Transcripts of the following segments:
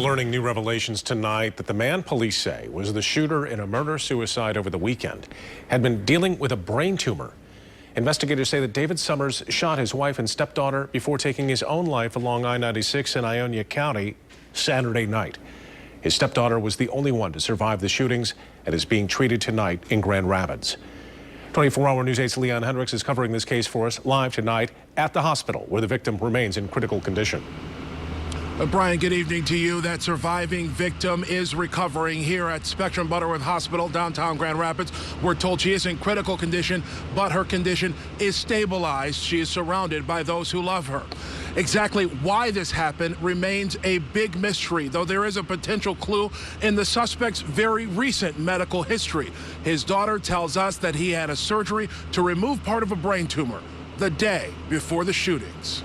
learning new revelations tonight that the man police say was the shooter in a murder-suicide over the weekend had been dealing with a brain tumor. Investigators say that David Summers shot his wife and stepdaughter before taking his own life along I-96 in Ionia County Saturday night. His stepdaughter was the only one to survive the shootings and is being treated tonight in Grand Rapids. 24-hour News 8's Leon Hendricks is covering this case for us live tonight at the hospital where the victim remains in critical condition. Brian, good evening to you. That surviving victim is recovering here at Spectrum Butterworth Hospital, downtown Grand Rapids. We're told she is in critical condition, but her condition is stabilized. She is surrounded by those who love her. Exactly why this happened remains a big mystery, though there is a potential clue in the suspect's very recent medical history. His daughter tells us that he had a surgery to remove part of a brain tumor the day before the shootings.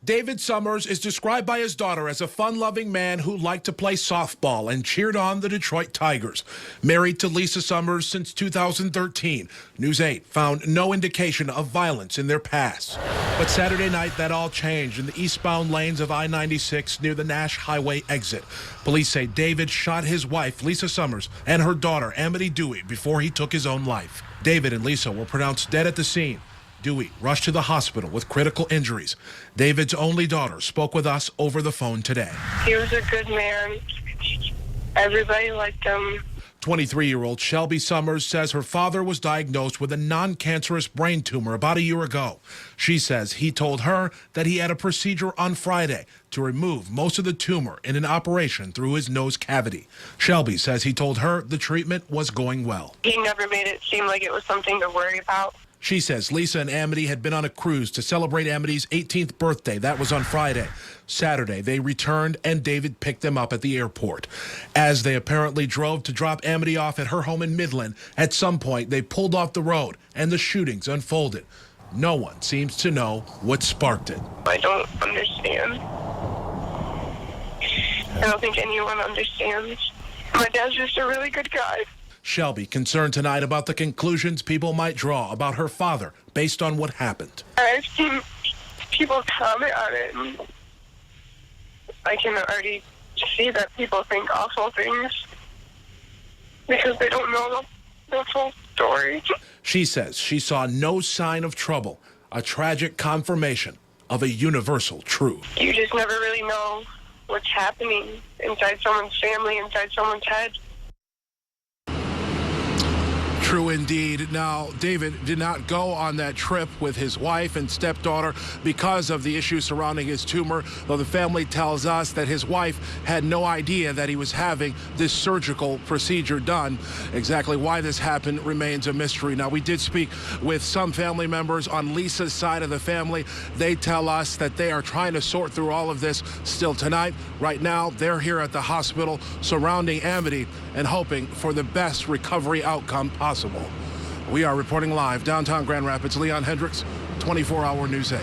David Summers is described by his daughter as a fun-loving man who liked to play softball and cheered on the Detroit Tigers. Married to Lisa Summers since 2013, News 8 found no indication of violence in their past. But Saturday night, that all changed in the eastbound lanes of I-96 near the Nash Highway exit. Police say David shot his wife, Lisa Summers, and her daughter, Amity Dewey, before he took his own life. David and Lisa were pronounced dead at the scene. Dewey rushed to the hospital with critical injuries. David's only daughter spoke with us over the phone today. He was a good man. Everybody liked him. 23-year-old Shelby Summers says her father was diagnosed with a non-cancerous brain tumor about a year ago. She says he told her that he had a procedure on Friday to remove most of the tumor in an operation through his nose cavity. Shelby says he told her the treatment was going well. He never made it seem like it was something to worry about. She says Lisa and Amity had been on a cruise to celebrate Amity's 18th birthday. That was on Friday. Saturday, they returned and David picked them up at the airport. As they apparently drove to drop Amity off at her home in Midland, at some point they pulled off the road and the shootings unfolded. No one seems to know what sparked it. I don't understand. I don't think anyone understands. My dad's just a really good guy. Shelby concerned tonight about the conclusions people might draw about her father based on what happened. I've seen people comment on it, and I can already see that people think awful things because they don't know the full story. She says she saw no sign of trouble, a tragic confirmation of a universal truth. You just never really know what's happening inside someone's family, inside someone's head. True indeed. Now, David did not go on that trip with his wife and stepdaughter because of the issues surrounding his tumor, though the family tells us that his wife had no idea that he was having this surgical procedure done. Exactly why this happened remains a mystery. Now, we did speak with some family members on Lisa's side of the family. They tell us that they are trying to sort through all of this still tonight. Right now, they're here at the hospital surrounding Amity and hoping for the best recovery outcome possible. We are reporting live downtown Grand Rapids. Leon Hendricks, 24-hour News 8.